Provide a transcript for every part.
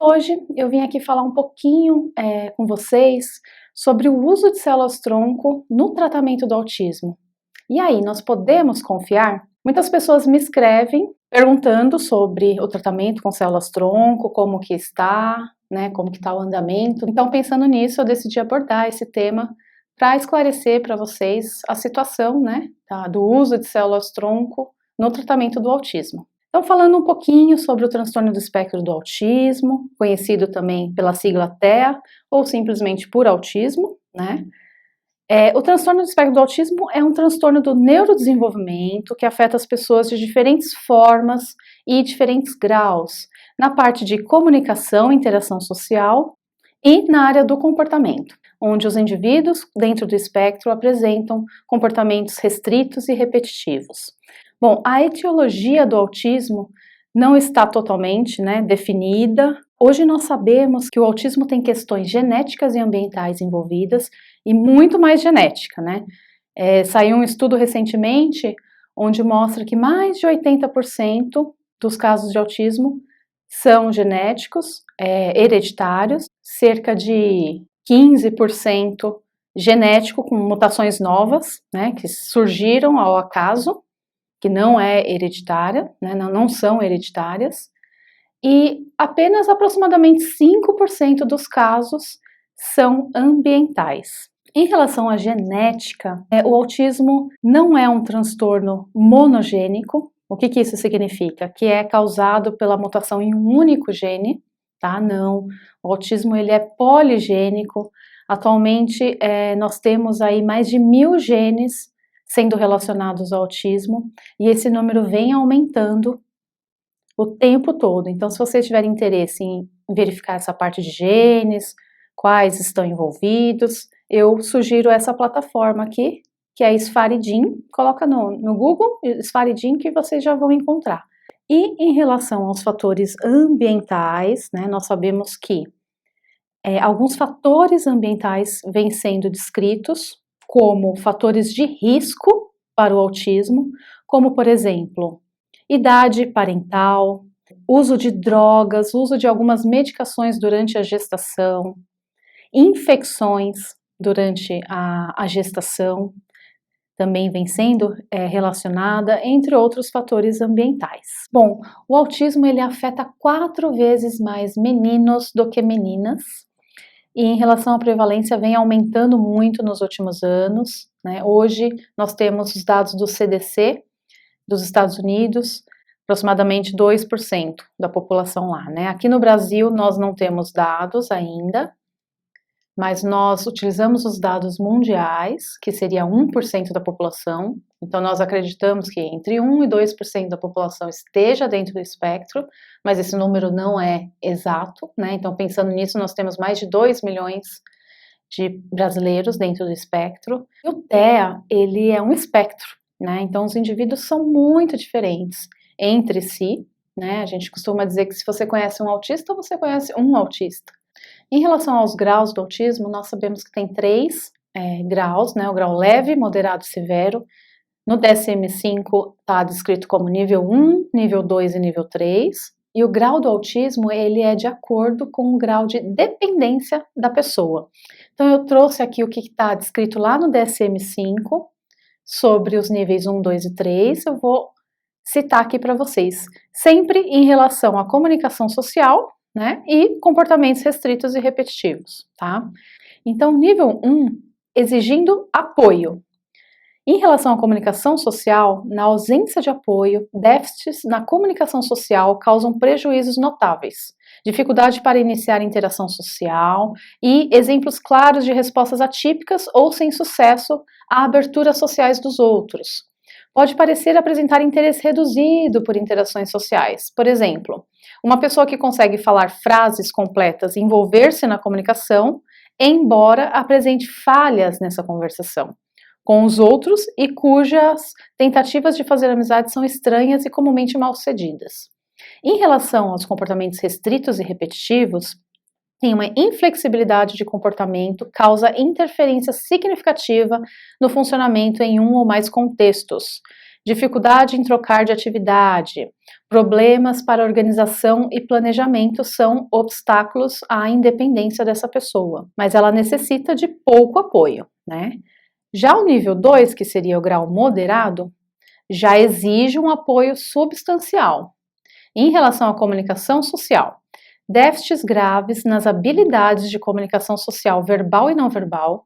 Hoje eu vim aqui falar um pouquinho com vocês sobre o uso de células-tronco no tratamento do autismo. E aí, nós podemos confiar? Muitas pessoas me escrevem perguntando sobre o tratamento com células-tronco, como que está, né, como que está o andamento. Então, pensando nisso, eu decidi abordar esse tema para esclarecer para vocês a situação, né, do uso de células-tronco no tratamento do autismo. Então, falando um pouquinho sobre o transtorno do espectro do autismo, conhecido também pela sigla TEA, ou simplesmente por autismo, né? O transtorno do espectro do autismo é um transtorno do neurodesenvolvimento que afeta as pessoas de diferentes formas e diferentes graus, na parte de comunicação e interação social e na área do comportamento, onde os indivíduos dentro do espectro apresentam comportamentos restritos e repetitivos. Bom, a etiologia do autismo não está totalmente, definida. Hoje nós sabemos que o autismo tem questões genéticas e ambientais envolvidas e muito mais genética, saiu um estudo recentemente onde mostra que mais de 80% dos casos de autismo são genéticos, hereditários, cerca de 15% genético com mutações novas, que surgiram ao acaso, que não é hereditária, não são hereditárias, e apenas aproximadamente 5% dos casos são ambientais. Em relação à genética, o autismo não é um transtorno monogênico. O que isso significa? Que é causado pela mutação em um único gene, tá? Não, o autismo ele é poligênico. Atualmente nós temos aí mais de 1000 genes sendo relacionados ao autismo, e esse número vem aumentando o tempo todo. Então, se vocês tiverem interesse em verificar essa parte de genes, quais estão envolvidos, eu sugiro essa plataforma aqui, que é Esfaridim. Coloca no Google, Esfaridim, que vocês já vão encontrar. E em relação aos fatores ambientais, nós sabemos que alguns fatores ambientais vêm sendo descritos como fatores de risco para o autismo, como, por exemplo, idade parental, uso de drogas, uso de algumas medicações durante a gestação, infecções durante a gestação, também vem sendo relacionada, entre outros fatores ambientais. Bom, o autismo ele afeta 4 vezes mais meninos do que meninas, e em relação à prevalência vem aumentando muito nos últimos anos, Hoje nós temos os dados do CDC dos Estados Unidos, aproximadamente 2% da população lá, Aqui no Brasil nós não temos dados ainda, mas nós utilizamos os dados mundiais, que seria 1% da população, então nós acreditamos que entre 1 e 2% da população esteja dentro do espectro, mas esse número não é exato, Então pensando nisso, nós temos mais de 2 milhões de brasileiros dentro do espectro. E o TEA, ele é um espectro, Então os indivíduos são muito diferentes entre si, A gente costuma dizer que se você conhece um autista, você conhece um autista. Em relação aos graus do autismo, nós sabemos que tem 3 graus, o grau leve, moderado e severo. No DSM-5 está descrito como nível 1, nível 2 e nível 3. E o grau do autismo, ele é de acordo com o grau de dependência da pessoa. Então eu trouxe aqui o que está descrito lá no DSM-5 sobre os níveis 1, 2 e 3. Eu vou citar aqui para vocês, sempre em relação à comunicação social, e comportamentos restritos e repetitivos, tá? Então, nível 1, exigindo apoio. Em relação à comunicação social, na ausência de apoio, déficits na comunicação social causam prejuízos notáveis, dificuldade para iniciar interação social e exemplos claros de respostas atípicas ou sem sucesso a aberturas sociais dos outros. Pode parecer apresentar interesse reduzido por interações sociais. Por exemplo, uma pessoa que consegue falar frases completas e envolver-se na comunicação, embora apresente falhas nessa conversação com os outros e cujas tentativas de fazer amizade são estranhas e comumente mal-sucedidas. Em relação aos comportamentos restritos e repetitivos, tem uma inflexibilidade de comportamento, causa interferência significativa no funcionamento em um ou mais contextos. dificuldade em trocar de atividade, problemas para organização e planejamento são obstáculos à independência dessa pessoa, mas ela necessita de pouco apoio, né? Já o nível 2, que seria o grau moderado, já exige um apoio substancial. Em relação à comunicação social, déficits graves nas habilidades de comunicação social verbal e não verbal,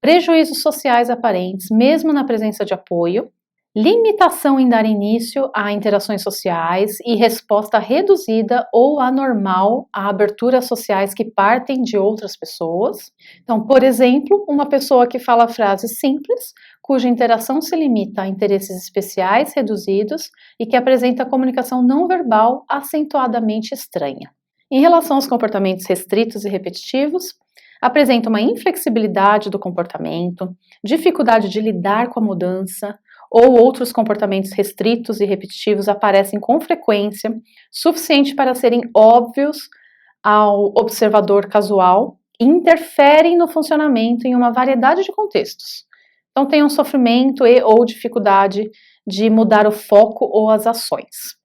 prejuízos sociais aparentes, mesmo na presença de apoio, limitação em dar início a interações sociais e resposta reduzida ou anormal a aberturas sociais que partem de outras pessoas. Então, por exemplo, uma pessoa que fala frases simples, cuja interação se limita a interesses especiais reduzidos e que apresenta comunicação não verbal acentuadamente estranha. Em relação aos comportamentos restritos e repetitivos, apresenta uma inflexibilidade do comportamento, dificuldade de lidar com a mudança, ou outros comportamentos restritos e repetitivos aparecem com frequência, suficiente para serem óbvios ao observador casual e interferem no funcionamento em uma variedade de contextos. Então, tem um sofrimento e ou dificuldade de mudar o foco ou as ações.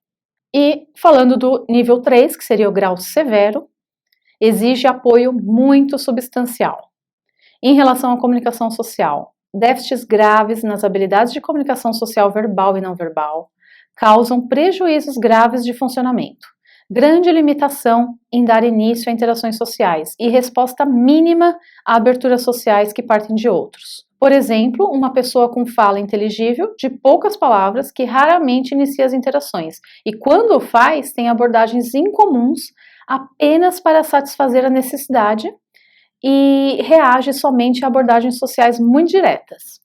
E falando do nível 3, que seria o grau severo, exige apoio muito substancial. Em relação à comunicação social, déficits graves nas habilidades de comunicação social verbal e não verbal causam prejuízos graves de funcionamento, grande limitação em dar início a interações sociais e resposta mínima a aberturas sociais que partem de outros. Por exemplo, uma pessoa com fala inteligível, de poucas palavras, que raramente inicia as interações e, quando o faz, tem abordagens incomuns apenas para satisfazer a necessidade e reage somente a abordagens sociais muito diretas.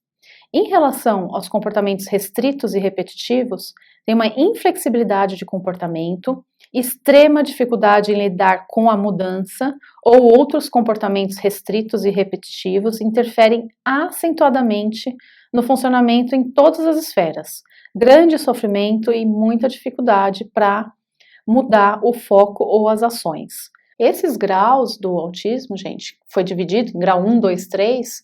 Em relação aos comportamentos restritos e repetitivos, tem uma inflexibilidade de comportamento, extrema dificuldade em lidar com a mudança ou outros comportamentos restritos e repetitivos interferem acentuadamente no funcionamento em todas as esferas, grande sofrimento e muita dificuldade para mudar o foco ou as ações. Esses graus do autismo, gente, foi dividido em grau 1, 2, 3.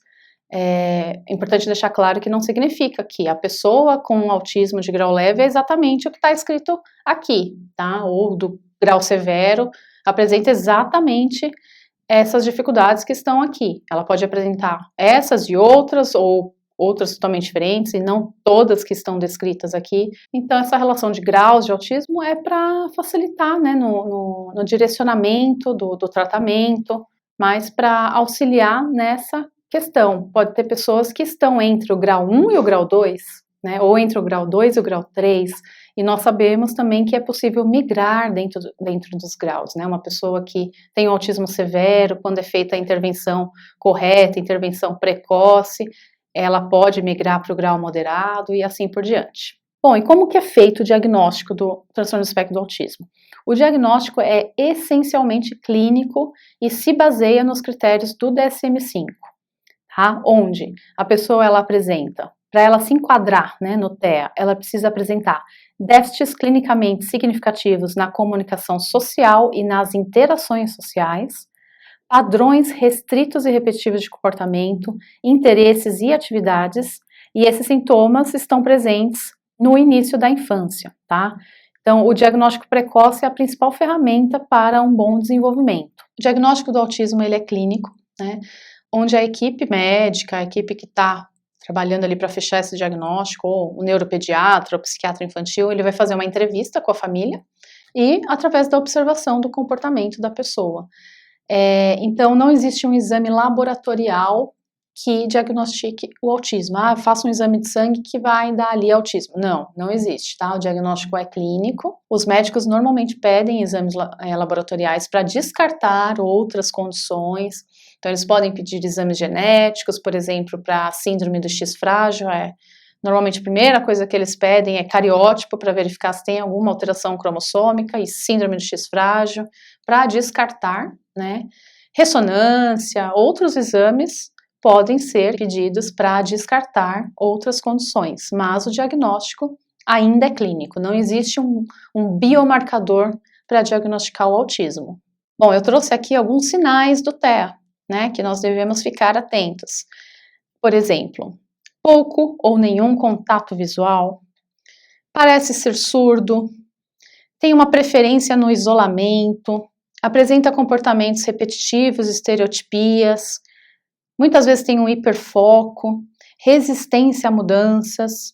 É importante deixar claro que não significa que a pessoa com autismo de grau leve é exatamente o que está escrito aqui, tá? Ou do grau severo, apresenta exatamente essas dificuldades que estão aqui. Ela pode apresentar essas e outras, ou outras totalmente diferentes, e não todas que estão descritas aqui. Então, essa relação de graus de autismo é para facilitar, né, no direcionamento do tratamento, mas para auxiliar nessa questão. Pode ter pessoas que estão entre o grau 1 e o grau 2, né, ou entre o grau 2 e o grau 3, e nós sabemos também que é possível migrar dentro dos graus, né, uma pessoa que tem um autismo severo, quando é feita a intervenção correta, intervenção precoce, ela pode migrar para o grau moderado e assim por diante. Bom, e como que é feito o diagnóstico do transtorno do espectro do autismo? O diagnóstico é essencialmente clínico e se baseia nos critérios do DSM-5, tá? Onde a pessoa ela apresenta, para ela se enquadrar, né, no TEA, ela precisa apresentar déficits clinicamente significativos na comunicação social e nas interações sociais, padrões restritos e repetitivos de comportamento, interesses e atividades, e esses sintomas estão presentes no início da infância, tá? Então, o diagnóstico precoce é a principal ferramenta para um bom desenvolvimento. O diagnóstico do autismo, ele é clínico, né? Onde a equipe médica, a equipe que está trabalhando ali para fechar esse diagnóstico, ou o neuropediatra, ou o psiquiatra infantil, ele vai fazer uma entrevista com a família e através da observação do comportamento da pessoa. Então, não existe um exame laboratorial que diagnostique o autismo. Ah, faça um exame de sangue que vai dar ali autismo. Não, não existe, tá? O diagnóstico é clínico. Os médicos normalmente pedem exames laboratoriais para descartar outras condições. Então, eles podem pedir exames genéticos, por exemplo, para a síndrome do X frágil. Normalmente, a primeira coisa que eles pedem é cariótipo para verificar se tem alguma alteração cromossômica e síndrome do X frágil, para descartar, né? Ressonância, outros exames podem ser pedidos para descartar outras condições, mas o diagnóstico ainda é clínico, não existe um biomarcador para diagnosticar o autismo. Bom, eu trouxe aqui alguns sinais do TEA, né, que nós devemos ficar atentos. Por exemplo, pouco ou nenhum contato visual, parece ser surdo, tem uma preferência no isolamento, apresenta comportamentos repetitivos, estereotipias, muitas vezes tem um hiperfoco, resistência a mudanças,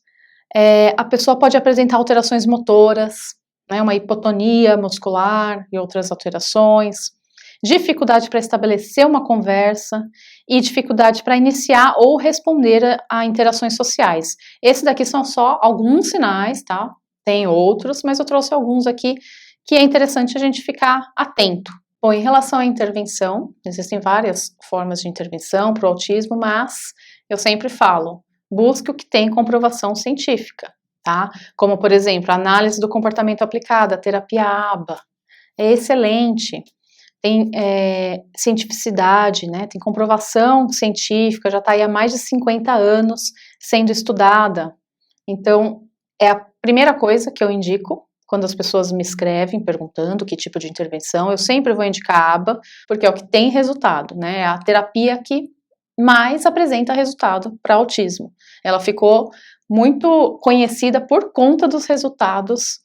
a pessoa pode apresentar alterações motoras, né, uma hipotonia muscular e outras alterações, dificuldade para estabelecer uma conversa e dificuldade para iniciar ou responder a interações sociais. Esses daqui são só alguns sinais, tá? Tem outros, mas eu trouxe alguns aqui que é interessante a gente ficar atento. Bom, em relação à intervenção, existem várias formas de intervenção para o autismo, mas eu sempre falo, busque o que tem comprovação científica, tá? Como, por exemplo, a análise do comportamento aplicada, a terapia ABA, é excelente, tem cientificidade, né? Tem comprovação científica, já está aí há mais de 50 anos sendo estudada. Então, é a primeira coisa que eu indico quando as pessoas me escrevem perguntando que tipo de intervenção, eu sempre vou indicar a ABA, porque é o que tem resultado, né? É a terapia que mais apresenta resultado para autismo. Ela ficou muito conhecida por conta dos resultados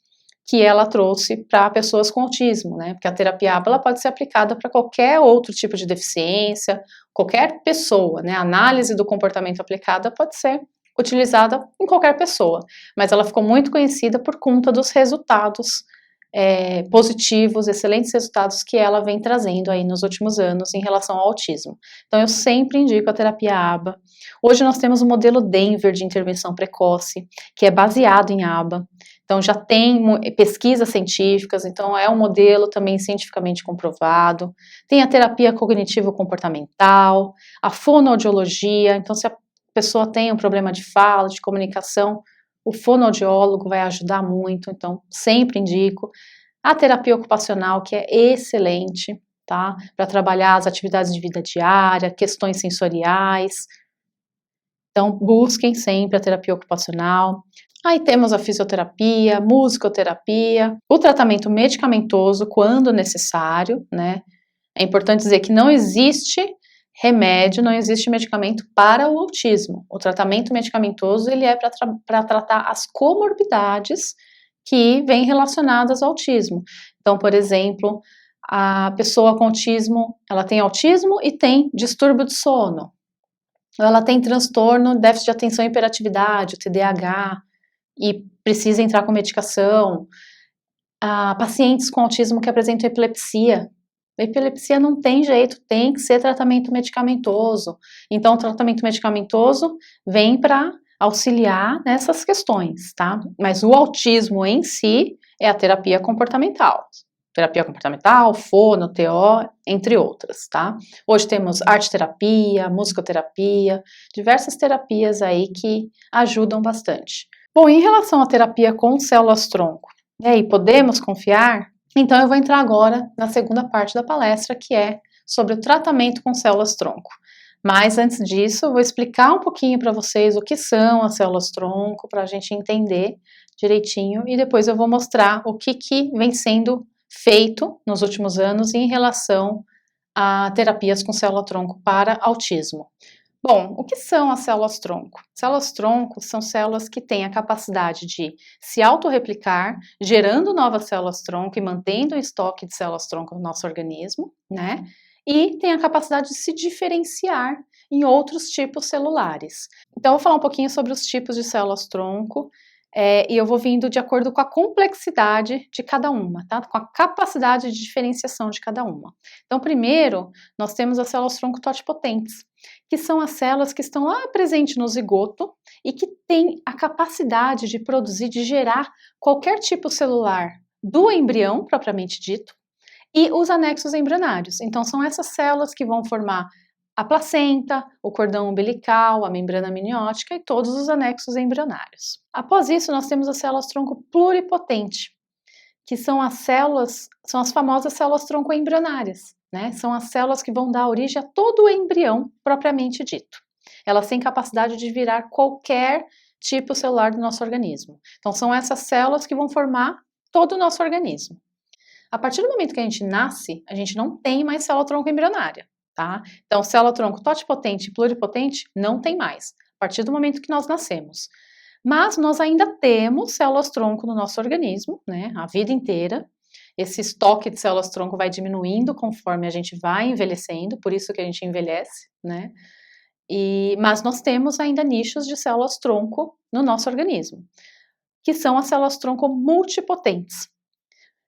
que ela trouxe para pessoas com autismo, né? Porque a terapia ABA ela pode ser aplicada para qualquer outro tipo de deficiência, qualquer pessoa, né? A análise do comportamento aplicada pode ser utilizada em qualquer pessoa, mas ela ficou muito conhecida por conta dos resultados positivos, excelentes resultados que ela vem trazendo aí nos últimos anos em relação ao autismo. Então eu sempre indico a terapia ABA. Hoje nós temos o modelo Denver de intervenção precoce, que é baseado em ABA. Então já tem pesquisas científicas, então é um modelo também cientificamente comprovado. Tem a terapia cognitivo-comportamental, a fonoaudiologia, então se a pessoa tem um problema de fala, de comunicação, o fonoaudiólogo vai ajudar muito, então sempre indico. A terapia ocupacional, que é excelente, tá? Para trabalhar as atividades de vida diária, questões sensoriais. Então, busquem sempre a terapia ocupacional. Aí temos a fisioterapia, musicoterapia, o tratamento medicamentoso quando necessário, né? É importante dizer que não existe remédio, não existe medicamento para o autismo. O tratamento medicamentoso ele é para tratar as comorbidades que vêm relacionadas ao autismo. Então, por exemplo, a pessoa com autismo, ela tem autismo e tem distúrbio de sono. Ela tem transtorno, déficit de atenção e hiperatividade, o TDAH, e precisa entrar com medicação. Pacientes com autismo que apresentam epilepsia. A epilepsia não tem jeito, tem que ser tratamento medicamentoso. Então, o tratamento medicamentoso vem para auxiliar nessas questões, tá? Mas o autismo em si é a terapia comportamental. Terapia comportamental, fono, TO, entre outras, tá? Hoje temos arte-terapia, musicoterapia, diversas terapias aí que ajudam bastante. Bom, em relação à terapia com células-tronco, e aí, podemos confiar? Então, eu vou entrar agora na segunda parte da palestra, que é sobre o tratamento com células-tronco. Mas antes disso, eu vou explicar um pouquinho para vocês o que são as células-tronco, para a gente entender direitinho, e depois eu vou mostrar o que vem sendo feito nos últimos anos em relação a terapias com célula-tronco para autismo. Bom, o que são as células-tronco? Células-tronco são células que têm a capacidade de se autorreplicar, gerando novas células-tronco e mantendo o estoque de células-tronco no nosso organismo, né? E tem a capacidade de se diferenciar em outros tipos celulares. Então, eu vou falar um pouquinho sobre os tipos de células-tronco, e eu vou vindo de acordo com a complexidade de cada uma, tá? Com a capacidade de diferenciação de cada uma. Então, primeiro, nós temos as células-tronco totipotentes, que são as células que estão lá presentes no zigoto e que têm a capacidade de produzir, de gerar qualquer tipo celular do embrião, propriamente dito, e os anexos embrionários. Então, são essas células que vão formar a placenta, o cordão umbilical, a membrana amniótica e todos os anexos embrionários. Após isso, nós temos as células-tronco pluripotente, que são as famosas células-tronco embrionárias, né? São as células que vão dar origem a todo o embrião propriamente dito. Elas têm capacidade de virar qualquer tipo celular do nosso organismo. Então, são essas células que vão formar todo o nosso organismo. A partir do momento que a gente nasce, a gente não tem mais célula-tronco embrionária. Tá? Então, célula-tronco totipotente e pluripotente não tem mais, a partir do momento que nós nascemos. Mas nós ainda temos células-tronco no nosso organismo, né, a vida inteira. Esse estoque de células-tronco vai diminuindo conforme a gente vai envelhecendo, por isso que a gente envelhece, né? Mas nós temos ainda nichos de células-tronco no nosso organismo, que são as células-tronco multipotentes.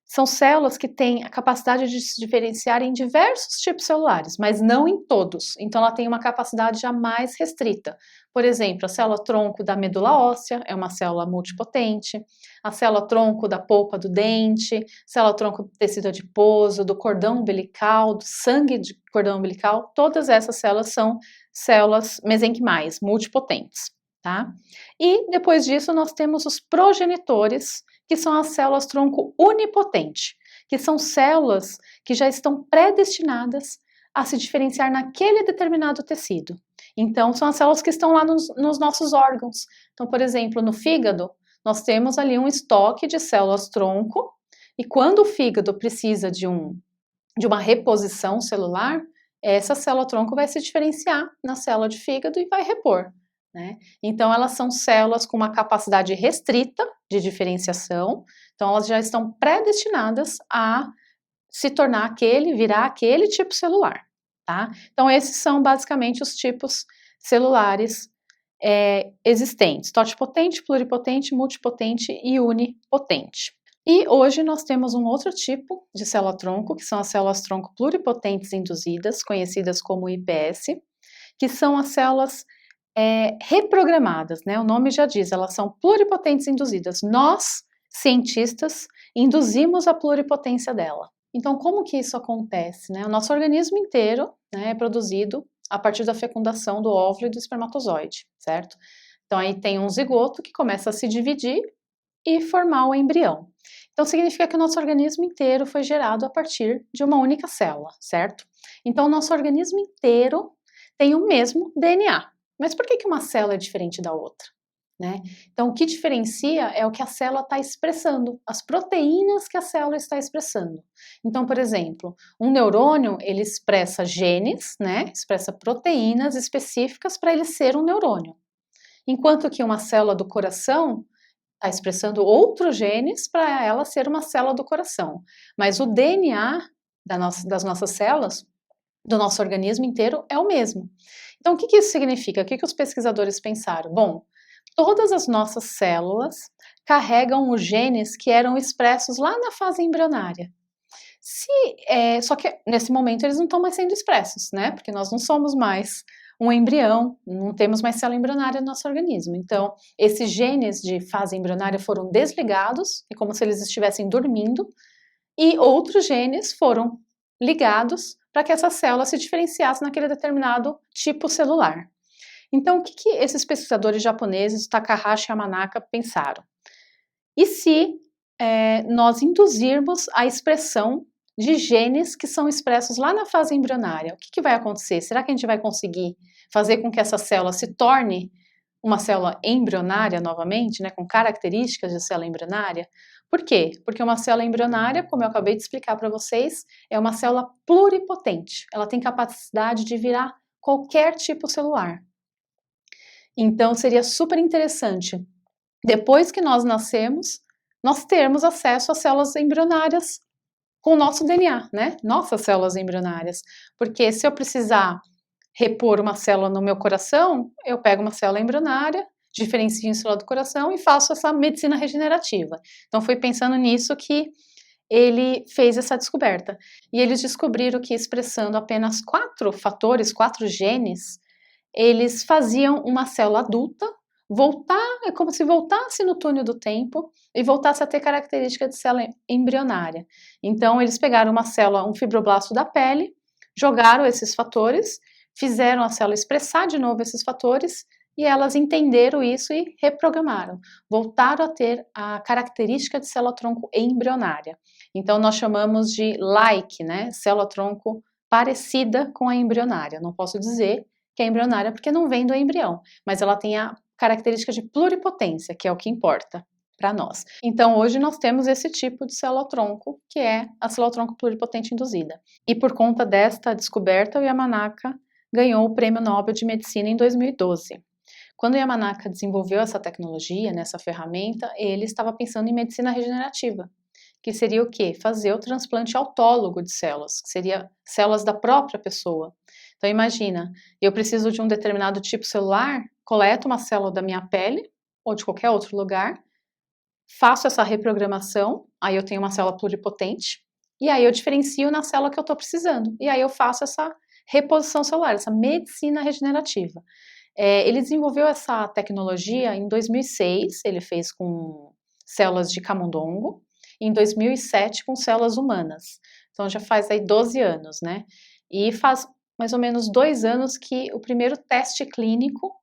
São células que têm a capacidade de se diferenciar em diversos tipos celulares, mas não em todos. Então, ela tem uma capacidade já mais restrita. Por exemplo, a célula-tronco da medula óssea é uma célula multipotente, a célula-tronco da polpa do dente, célula-tronco do tecido adiposo, do cordão umbilical, do sangue de cordão umbilical, todas essas células são células mesenquimais, multipotentes, tá? E depois disso, nós temos os progenitores, que são as células-tronco unipotente, que são células que já estão predestinadas a se diferenciar naquele determinado tecido. Então, são as células que estão lá nos nossos órgãos. Então, por exemplo, no fígado, nós temos ali um estoque de células-tronco, e quando o fígado precisa de uma reposição celular, essa célula-tronco vai se diferenciar na célula de fígado e vai repor. Né? Então, elas são células com uma capacidade restrita de diferenciação, então elas já estão predestinadas a se tornar virar aquele tipo celular, tá? Então, esses são basicamente os tipos celulares existentes: totipotente, pluripotente, multipotente e unipotente. E hoje nós temos um outro tipo de célula-tronco, que são as células-tronco pluripotentes induzidas, conhecidas como IPS, que são as células reprogramadas, né? O nome já diz, elas são pluripotentes induzidas. Nós, cientistas, induzimos a pluripotência dela. Então, como que isso acontece, né? O nosso organismo inteiro, né, é produzido a partir da fecundação do óvulo e do espermatozoide, certo? Então, aí tem um zigoto que começa a se dividir e formar o embrião. Então, significa que o nosso organismo inteiro foi gerado a partir de uma única célula, certo? Então, o nosso organismo inteiro tem o mesmo DNA. Mas por que uma célula é diferente da outra? Né? Então, o que diferencia é o que a célula está expressando, as proteínas que a célula está expressando. Então, por exemplo, um neurônio, ele expressa genes, né? Expressa proteínas específicas para ele ser um neurônio. Enquanto que uma célula do coração está expressando outros genes para ela ser uma célula do coração. Mas o DNA das nossas células, do nosso organismo inteiro, é o mesmo. Então, o que isso significa? O que os pesquisadores pensaram? Bom, todas as nossas células carregam os genes que eram expressos lá na fase embrionária. Só que nesse momento eles não estão mais sendo expressos, né? Porque nós não somos mais um embrião, não temos mais célula embrionária no nosso organismo. Então, esses genes de fase embrionária foram desligados, é como se eles estivessem dormindo, e outros genes foram ligados para que essa célula se diferenciasse naquele determinado tipo celular. Então, o que esses pesquisadores japoneses, Takahashi e Yamanaka, pensaram? E se nós induzirmos a expressão de genes que são expressos lá na fase embrionária? O que vai acontecer? Será que a gente vai conseguir fazer com que essa célula se torne uma célula embrionária novamente, né, com características de célula embrionária? Por quê? Porque uma célula embrionária, como eu acabei de explicar para vocês, é uma célula pluripotente. Ela tem capacidade de virar qualquer tipo celular. Então, seria super interessante, depois que nós nascemos, nós termos acesso às células embrionárias com o nosso DNA, né? Nossas células embrionárias. Porque se eu precisar repor uma célula no meu coração, eu pego uma célula embrionária, diferencio em célula do coração e faço essa medicina regenerativa. Então, foi pensando nisso que ele fez essa descoberta. E eles descobriram que expressando apenas 4 fatores, 4 genes, eles faziam uma célula adulta é como se voltasse no túnel do tempo e voltasse a ter característica de célula embrionária. Então, eles pegaram uma célula, um fibroblasto da pele, jogaram esses fatores, fizeram a célula expressar de novo esses fatores e elas entenderam isso e reprogramaram. Voltaram a ter a característica de célula-tronco embrionária. Então, nós chamamos de like, né? Célula-tronco parecida com a embrionária. Não posso dizer que é embrionária porque não vem do embrião, mas ela tem a característica de pluripotência, que é o que importa para nós. Então, hoje nós temos esse tipo de célula-tronco, que é a célula-tronco pluripotente induzida. E por conta desta descoberta, o Yamanaka ganhou o Prêmio Nobel de Medicina em 2012. Quando Yamanaka desenvolveu essa tecnologia, nessa ferramenta, ele estava pensando em medicina regenerativa, que seria o quê? Fazer o transplante autólogo de células, que seria células da própria pessoa. Então imagina, eu preciso de um determinado tipo celular, coleto uma célula da minha pele ou de qualquer outro lugar, faço essa reprogramação, aí eu tenho uma célula pluripotente, e aí eu diferencio na célula que eu estou precisando, e aí eu faço essa reposição celular, essa medicina regenerativa. Ele desenvolveu essa tecnologia em 2006, ele fez com células de camundongo, em 2007 com células humanas. Então já faz aí 12 anos, né? E faz mais ou menos 2 anos que o primeiro teste clínico,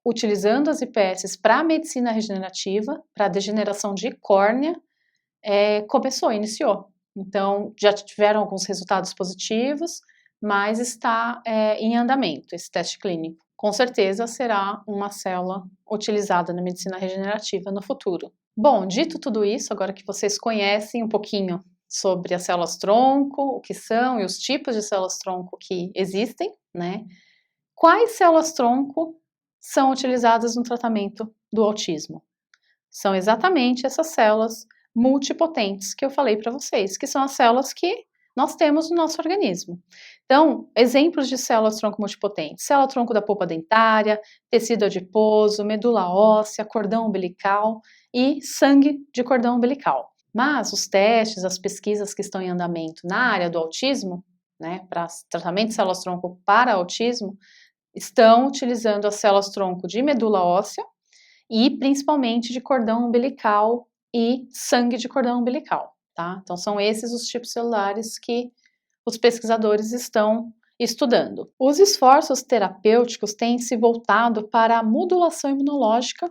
utilizando as IPS para medicina regenerativa, para degeneração de córnea, iniciou. Então já tiveram alguns resultados positivos, mas está em andamento esse teste clínico. Com certeza será uma célula utilizada na medicina regenerativa no futuro. Bom, dito tudo isso, agora que vocês conhecem um pouquinho sobre as células-tronco, o que são e os tipos de células-tronco que existem, né? Quais células-tronco são utilizadas no tratamento do autismo? São exatamente essas células multipotentes que eu falei para vocês, que são as células que nós temos no nosso organismo. Então, exemplos de células-tronco multipotentes: célula-tronco da polpa dentária, tecido adiposo, medula óssea, cordão umbilical e sangue de cordão umbilical. Mas os testes, as pesquisas que estão em andamento na área do autismo, né, para tratamento de células-tronco para autismo, estão utilizando as células-tronco de medula óssea e principalmente de cordão umbilical e sangue de cordão umbilical, tá? Então são esses os tipos celulares que os pesquisadores estão estudando. Os esforços terapêuticos têm se voltado para a modulação imunológica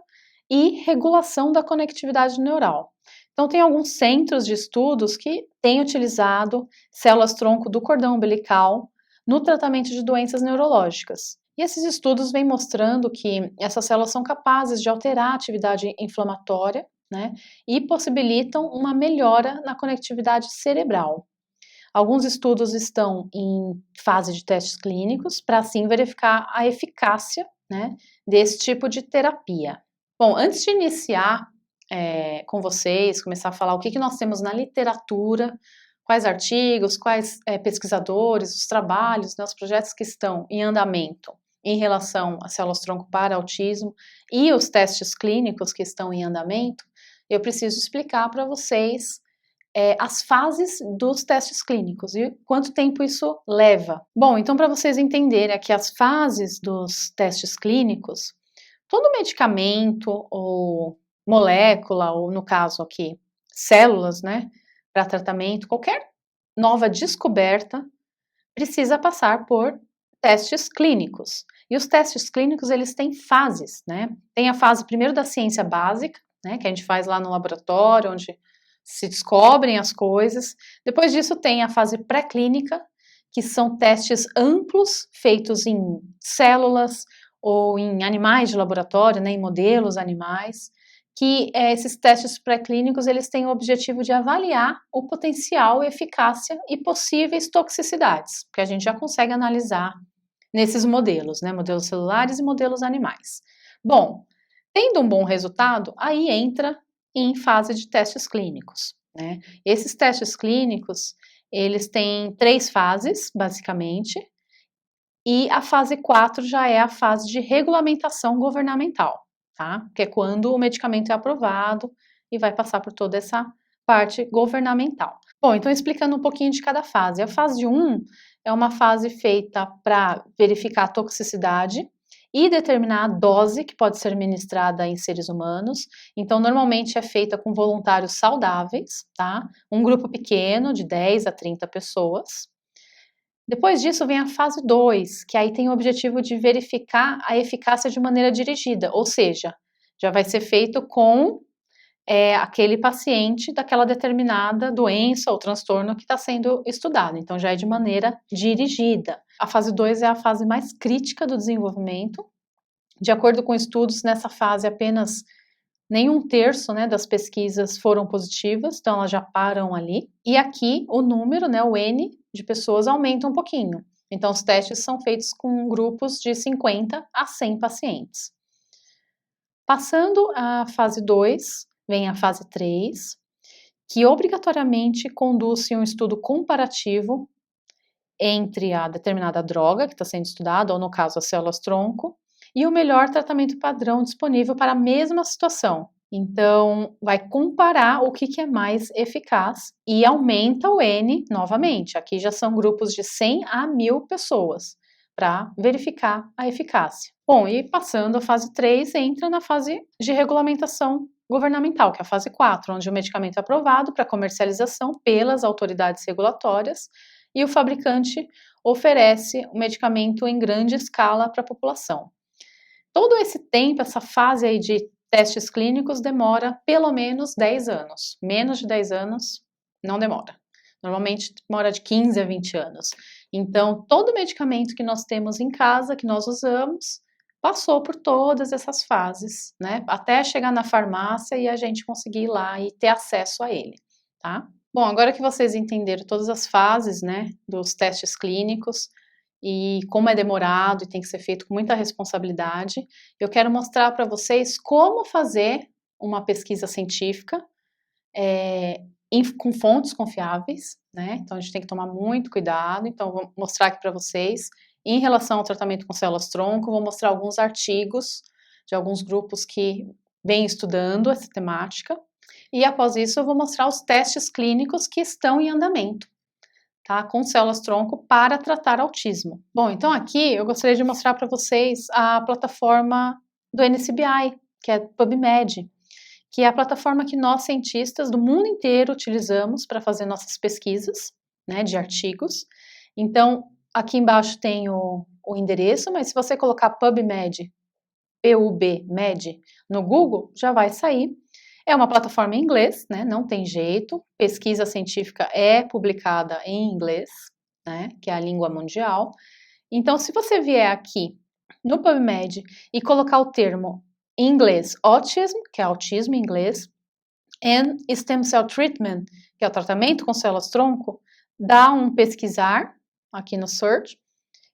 e regulação da conectividade neural. Então tem alguns centros de estudos que têm utilizado células-tronco do cordão umbilical no tratamento de doenças neurológicas. E esses estudos vêm mostrando que essas células são capazes de alterar a atividade inflamatória, né, e possibilitam uma melhora na conectividade cerebral. Alguns estudos estão em fase de testes clínicos para assim verificar a eficácia, né, desse tipo de terapia. Bom, antes de iniciar com vocês, começar a falar o que nós temos na literatura, quais artigos, quais pesquisadores, os trabalhos, né, os projetos que estão em andamento em relação às células-tronco para autismo e os testes clínicos que estão em andamento, eu preciso explicar para vocês as fases dos testes clínicos e quanto tempo isso leva. Bom, então para vocês entenderem aqui as fases dos testes clínicos, todo medicamento ou molécula, ou no caso aqui, células, né, para tratamento, qualquer nova descoberta precisa passar por testes clínicos. E os testes clínicos, eles têm fases, né? Tem a fase primeiro da ciência básica, né, que a gente faz lá no laboratório, onde se descobrem as coisas. Depois disso tem a fase pré-clínica, que são testes amplos, feitos em células ou em animais de laboratório, né, em modelos animais, que esses testes pré-clínicos, eles têm o objetivo de avaliar o potencial, eficácia e possíveis toxicidades, que a gente já consegue analisar nesses modelos, né, modelos celulares e modelos animais. Bom, tendo um bom resultado, aí entra em fase de testes clínicos, né? Esses testes clínicos, eles têm 3 fases, basicamente, e a fase 4 já é a fase de regulamentação governamental, tá? Que é quando o medicamento é aprovado e vai passar por toda essa parte governamental. Bom, então explicando um pouquinho de cada fase. A fase 1 é uma fase feita para verificar a toxicidade e determinar a dose que pode ser ministrada em seres humanos. Então, normalmente é feita com voluntários saudáveis, tá? Um grupo pequeno, de 10 a 30 pessoas. Depois disso vem a fase 2, que aí tem o objetivo de verificar a eficácia de maneira dirigida, ou seja, já vai ser feito com aquele paciente daquela determinada doença ou transtorno que está sendo estudado, então já é de maneira dirigida. A fase 2 é a fase mais crítica do desenvolvimento. De acordo com estudos, nessa fase apenas nem 1/3, né, das pesquisas foram positivas, então elas já param ali. E aqui o número, né, o N de pessoas aumenta um pouquinho. Então os testes são feitos com grupos de 50 a 100 pacientes. Passando a fase 2, vem a fase 3, que obrigatoriamente conduz-se um estudo comparativo entre a determinada droga que está sendo estudada, ou no caso as células-tronco, e o melhor tratamento padrão disponível para a mesma situação. Então, vai comparar o que é mais eficaz e aumenta o N novamente. Aqui já são grupos de 100 a 1000 pessoas para verificar a eficácia. Bom, e passando a fase 3, entra na fase de regulamentação governamental, que é a fase 4, onde o medicamento é aprovado para comercialização pelas autoridades regulatórias e o fabricante oferece o medicamento em grande escala para a população. Todo esse tempo, essa fase aí de testes clínicos demora pelo menos 10 anos. Menos de 10 anos não demora. Normalmente demora de 15 a 20 anos. Então, todo medicamento que nós temos em casa, que nós usamos, passou por todas essas fases, né? Até chegar na farmácia e a gente conseguir ir lá e ter acesso a ele, tá? Bom, agora que vocês entenderam todas as fases, né, dos testes clínicos e como é demorado e tem que ser feito com muita responsabilidade, eu quero mostrar para vocês como fazer uma pesquisa científica com fontes confiáveis, né? Então a gente tem que tomar muito cuidado. Então vou mostrar aqui para vocês em relação ao tratamento com células-tronco, vou mostrar alguns artigos de alguns grupos que vêm estudando essa temática. E após isso eu vou mostrar os testes clínicos que estão em andamento, tá? Com células-tronco para tratar autismo. Bom, então aqui eu gostaria de mostrar para vocês a plataforma do NCBI, que é PubMed, que é a plataforma que nós cientistas do mundo inteiro utilizamos para fazer nossas pesquisas, né, de artigos. Então, aqui embaixo tem o endereço, mas se você colocar PubMed, PubMed, no Google, já vai sair. É uma plataforma em inglês, né? Não tem jeito. Pesquisa científica é publicada em inglês, né? Que é a língua mundial. Então, se você vier aqui no PubMed e colocar o termo em inglês autism, que é autismo em inglês, and stem cell treatment, que é o tratamento com células-tronco, dá um pesquisar aqui no search,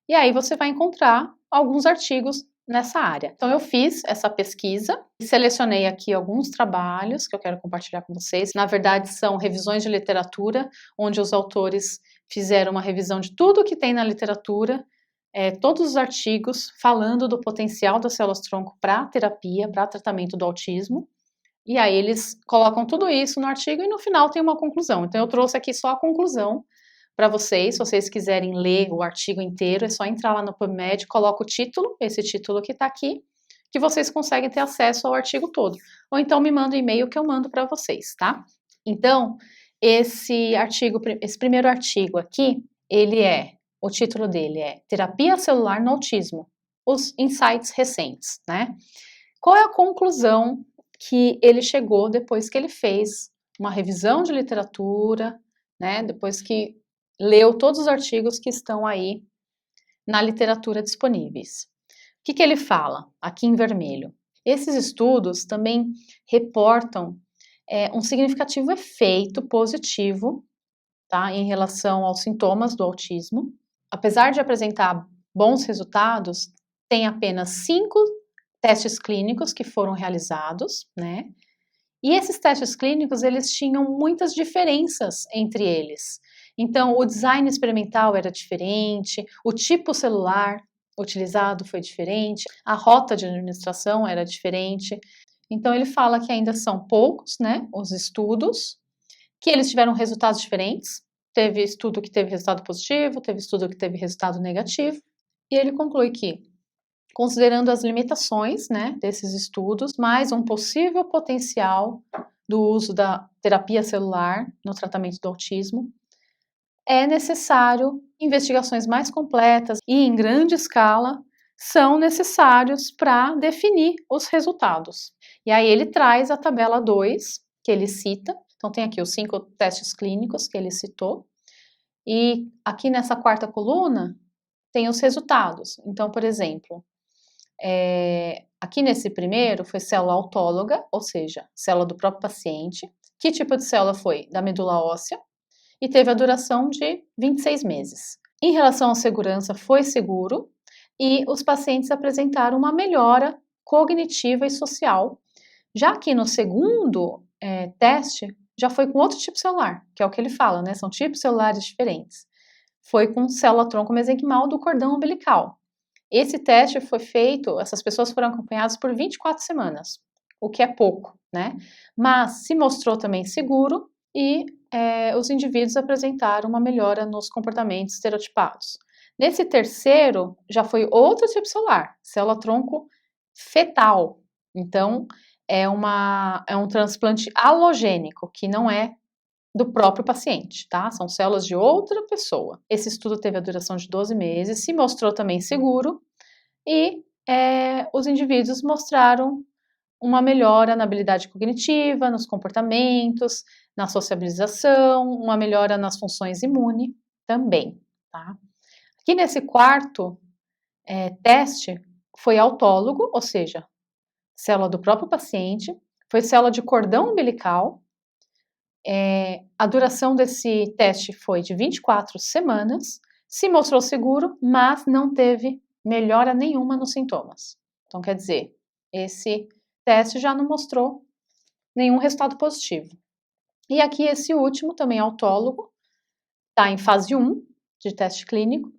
e aí você vai encontrar alguns artigos nessa área. Então eu fiz essa pesquisa, selecionei aqui alguns trabalhos que eu quero compartilhar com vocês. Na verdade são revisões de literatura, onde os autores fizeram uma revisão de tudo que tem na literatura, todos os artigos falando do potencial das células-tronco para terapia, para tratamento do autismo. E aí eles colocam tudo isso no artigo e no final tem uma conclusão. Então eu trouxe aqui só a conclusão para vocês. Se vocês quiserem ler o artigo inteiro, é só entrar lá no PubMed, coloca o título, esse título que está aqui, que vocês conseguem ter acesso ao artigo todo. Ou então me manda um e-mail que eu mando para vocês, tá? Então, esse primeiro artigo aqui, o título dele é Terapia Celular no Autismo, os insights recentes, né? Qual é a conclusão que ele chegou depois que ele fez uma revisão de literatura, né? Depois que leu todos os artigos que estão aí na literatura disponíveis. O que ele fala aqui em vermelho? Esses estudos também reportam um significativo efeito positivo, tá, em relação aos sintomas do autismo. Apesar de apresentar bons resultados, tem apenas 5 testes clínicos que foram realizados, né? E esses testes clínicos, eles tinham muitas diferenças entre eles. Então, o design experimental era diferente, o tipo celular utilizado foi diferente, a rota de administração era diferente. Então, ele fala que ainda são poucos, né, os estudos, que eles tiveram resultados diferentes. Teve estudo que teve resultado positivo, teve estudo que teve resultado negativo. E ele conclui que, considerando as limitações, né, desses estudos, mais um possível potencial do uso da terapia celular no tratamento do autismo, é necessário investigações mais completas e em grande escala são necessários para definir os resultados. E aí ele traz a tabela 2, que ele cita. Então tem aqui os 5 testes clínicos que ele citou. E aqui nessa quarta coluna tem os resultados. Então, por exemplo, aqui nesse primeiro foi célula autóloga, ou seja, célula do próprio paciente. Que tipo de célula foi? Da medula óssea. E teve a duração de 26 meses. Em relação à segurança, foi seguro e os pacientes apresentaram uma melhora cognitiva e social. Já que no segundo teste, já foi com outro tipo celular, que é o que ele fala, né? São tipos celulares diferentes. Foi com célula-tronco mesenquimal do cordão umbilical. Esse teste foi feito, essas pessoas foram acompanhadas por 24 semanas, o que é pouco, né? Mas se mostrou também seguro e os indivíduos apresentaram uma melhora nos comportamentos estereotipados. Nesse terceiro, já foi outro tipo celular, célula-tronco fetal. Então, é um transplante alogênico, que não é do próprio paciente, tá? São células de outra pessoa. Esse estudo teve a duração de 12 meses, se mostrou também seguro e os indivíduos mostraram uma melhora na habilidade cognitiva, nos comportamentos, na sociabilização, uma melhora nas funções imune também, tá? Aqui nesse quarto teste foi autólogo, ou seja, célula do próprio paciente, foi célula de cordão umbilical. A duração desse teste foi de 24 semanas, se mostrou seguro, mas não teve melhora nenhuma nos sintomas. Então, quer dizer, esse teste já não mostrou nenhum resultado positivo. E aqui esse último, também autólogo, está em fase 1 de teste clínico,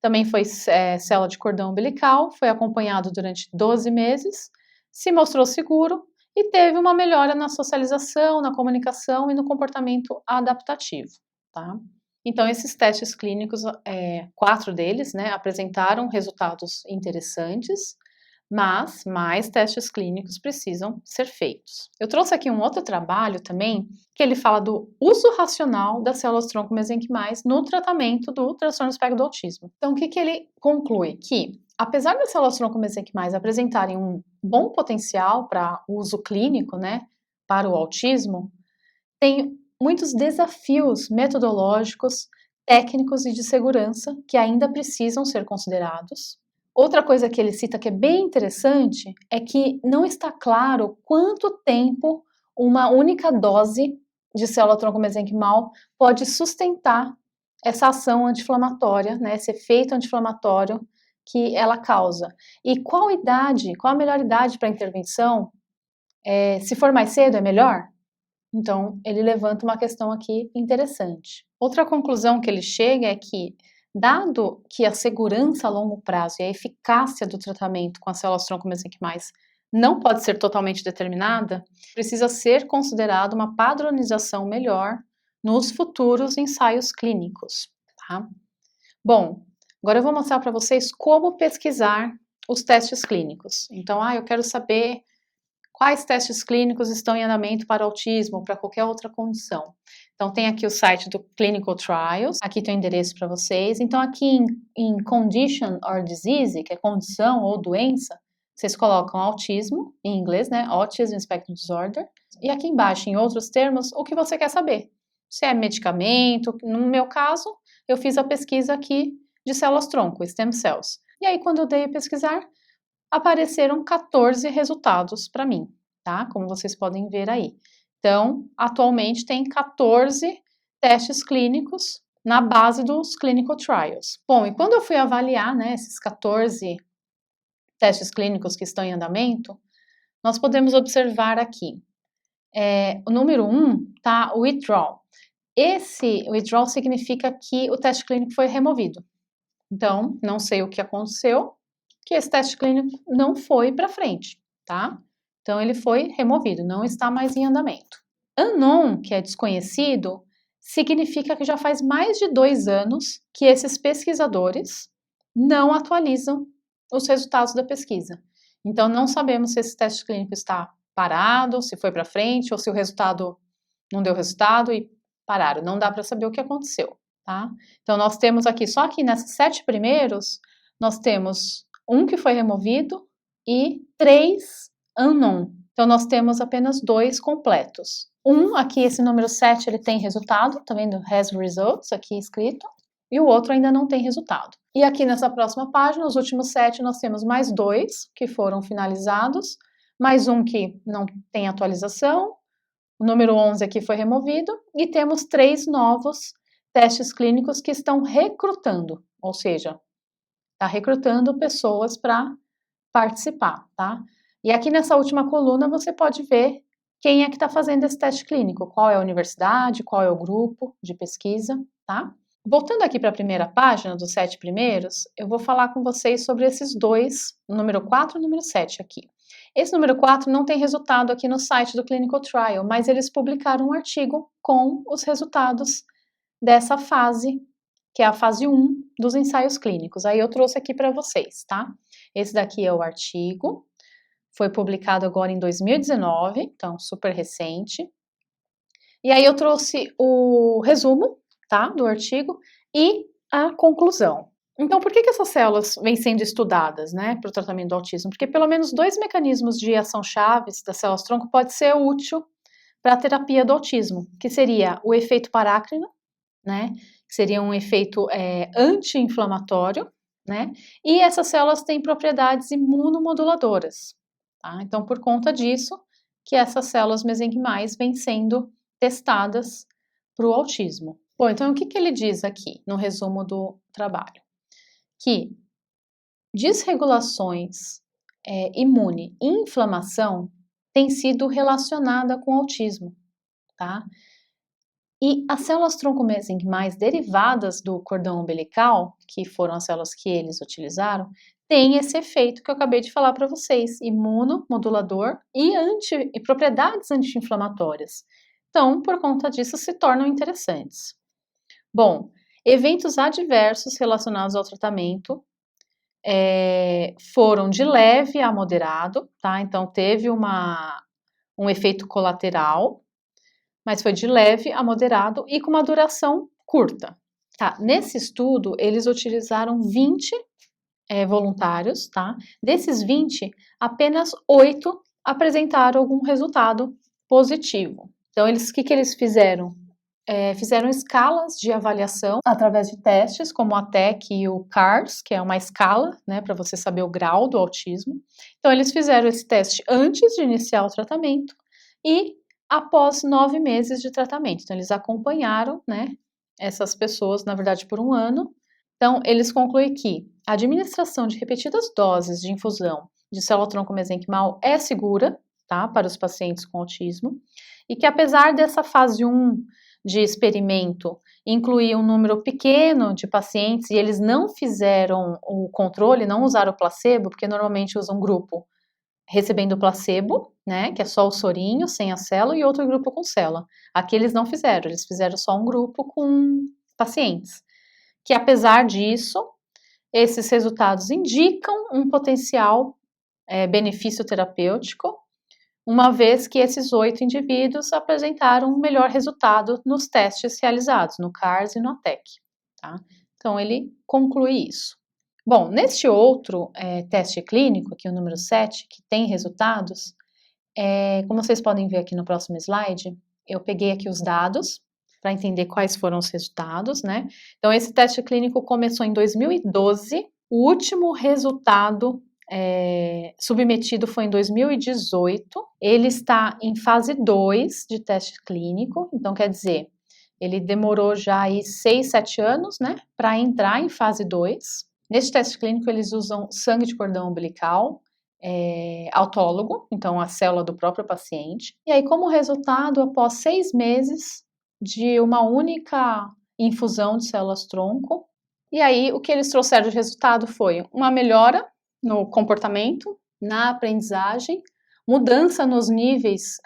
também foi célula de cordão umbilical, foi acompanhado durante 12 meses, se mostrou seguro e teve uma melhora na socialização, na comunicação e no comportamento adaptativo, tá? Então, esses testes clínicos, 4 deles, né, apresentaram resultados interessantes, mas mais testes clínicos precisam ser feitos. Eu trouxe aqui um outro trabalho também, que ele fala do uso racional das células-tronco mesenquimais no tratamento do transtorno espectro do autismo. Então, o que ele conclui? Que, apesar das células-tronco mesenquimais apresentarem um bom potencial para uso clínico, né, para o autismo, tem muitos desafios metodológicos, técnicos e de segurança que ainda precisam ser considerados. Outra coisa que ele cita que é bem interessante é que não está claro quanto tempo uma única dose de célula-tronco mesenquimal pode sustentar essa ação anti-inflamatória, né, esse efeito anti-inflamatório que ela causa. E qual idade, qual a melhor idade para intervenção? Se for mais cedo, é melhor? Então, ele levanta uma questão aqui interessante. Outra conclusão que ele chega é que, dado que a segurança a longo prazo e a eficácia do tratamento com as células-tronco mesenquimais não pode ser totalmente determinada, precisa ser considerada uma padronização melhor nos futuros ensaios clínicos, tá? Bom, agora eu vou mostrar para vocês como pesquisar os testes clínicos. Então, eu quero saber quais testes clínicos estão em andamento para autismo ou para qualquer outra condição. Então, tem aqui o site do Clinical Trials, aqui tem o endereço para vocês. Então, aqui em Condition or Disease, que é condição ou doença, vocês colocam autismo, em inglês, né? Autism Spectrum Disorder. E aqui embaixo, em outros termos, o que você quer saber. Se é medicamento, no meu caso, eu fiz a pesquisa aqui de células-tronco, stem cells. E aí, quando eu dei pesquisar, apareceram 14 resultados para mim, tá? Como vocês podem ver aí. Então, atualmente tem 14 testes clínicos na base dos clinical trials. Bom, e quando eu fui avaliar, né, esses 14 testes clínicos que estão em andamento, nós podemos observar aqui. O número 1 tá o withdrawal. Esse withdrawal significa que o teste clínico foi removido. Então, não sei o que aconteceu, que esse teste clínico não foi para frente, tá? Então, ele foi removido, não está mais em andamento. Unknown, que é desconhecido, significa que já faz mais de 2 anos que esses pesquisadores não atualizam os resultados da pesquisa. Então, não sabemos se esse teste clínico está parado, se foi para frente, ou se o resultado não deu resultado e pararam. Não dá para saber o que aconteceu, tá? Então, nós temos aqui, só aqui nesses 7 primeiros, nós temos um que foi removido e 3 unknown. Então, nós temos apenas 2 completos. Aqui, esse número 7, ele tem resultado, tá vendo? Has results, aqui escrito. E o outro ainda não tem resultado. E aqui nessa próxima página, os últimos 7, nós temos mais 2 que foram finalizados, mais um que não tem atualização, o número 11 aqui foi removido, e temos 3 novos testes clínicos que estão recrutando, ou seja, está recrutando pessoas para participar, tá? E aqui nessa última coluna você pode ver quem é que está fazendo esse teste clínico, qual é a universidade, qual é o grupo de pesquisa, tá? Voltando aqui para a primeira página, dos 7 primeiros, eu vou falar com vocês sobre esses dois, o número 4 e o número 7 aqui. Esse número 4 não tem resultado aqui no site do Clinical Trial, mas eles publicaram um artigo com os resultados dessa fase, que é a fase 1 dos ensaios clínicos. Aí eu trouxe aqui para vocês, tá? Esse daqui é o artigo, foi publicado agora em 2019, então super recente. E aí eu trouxe o resumo, tá, do artigo e a conclusão. Então, por que essas células vêm sendo estudadas, né, para o tratamento do autismo? Porque pelo menos 2 mecanismos de ação chaves das células-tronco pode ser útil para a terapia do autismo, que seria o efeito parácrino, né, que seria um efeito anti-inflamatório, né, e essas células têm propriedades imunomoduladoras, tá? Então, por conta disso, que essas células mesenquimais vêm sendo testadas para o autismo. Bom, então o que ele diz aqui no resumo do trabalho? Que desregulações imune e inflamação têm sido relacionada com o autismo, tá? E as células tronco-mesenquimais derivadas do cordão umbilical, que foram as células que eles utilizaram, têm esse efeito que eu acabei de falar para vocês, imunomodulador e propriedades anti-inflamatórias. Então, por conta disso, se tornam interessantes. Bom, eventos adversos relacionados ao tratamento foram de leve a moderado, tá? Então, teve um efeito colateral, mas foi de leve a moderado e com uma duração curta. Tá? Nesse estudo, eles utilizaram 20 voluntários, tá? Desses 20, apenas 8 apresentaram algum resultado positivo. Então, o que eles fizeram? Fizeram escalas de avaliação através de testes, como a TEC e o CARS, que é uma escala, né, para você saber o grau do autismo. Então, eles fizeram esse teste antes de iniciar o tratamento e após 9 meses de tratamento. Então, eles acompanharam, né, essas pessoas, na verdade, por 1 ano. Então, eles concluem que a administração de repetidas doses de infusão de célula-tronco mesenquimal é segura, tá, para os pacientes com autismo, e que apesar dessa fase 1 de experimento incluir um número pequeno de pacientes e eles não fizeram o controle, não usaram o placebo, porque normalmente usam um grupo recebendo placebo, né, que é só o sorinho, sem a célula, e outro grupo com célula. Aqui eles não fizeram, eles fizeram só um grupo com pacientes. Que apesar disso, esses resultados indicam um potencial benefício terapêutico, uma vez que esses 8 indivíduos apresentaram um melhor resultado nos testes realizados, no CARS e no ATEC. Tá? Então, ele conclui isso. Bom, neste outro teste clínico, aqui o número 7, que tem resultados, como vocês podem ver aqui no próximo slide, eu peguei aqui os dados para entender quais foram os resultados, né? Então, esse teste clínico começou em 2012, o último resultado submetido foi em 2018, ele está em fase 2 de teste clínico, então quer dizer, ele demorou já aí 6, 7 anos, né, para entrar em fase 2. Neste teste clínico eles usam sangue de cordão umbilical, autólogo, então a célula do próprio paciente, e aí como resultado, após 6 meses de uma única infusão de células-tronco, e aí o que eles trouxeram de resultado foi uma melhora no comportamento, na aprendizagem, mudança nos níveis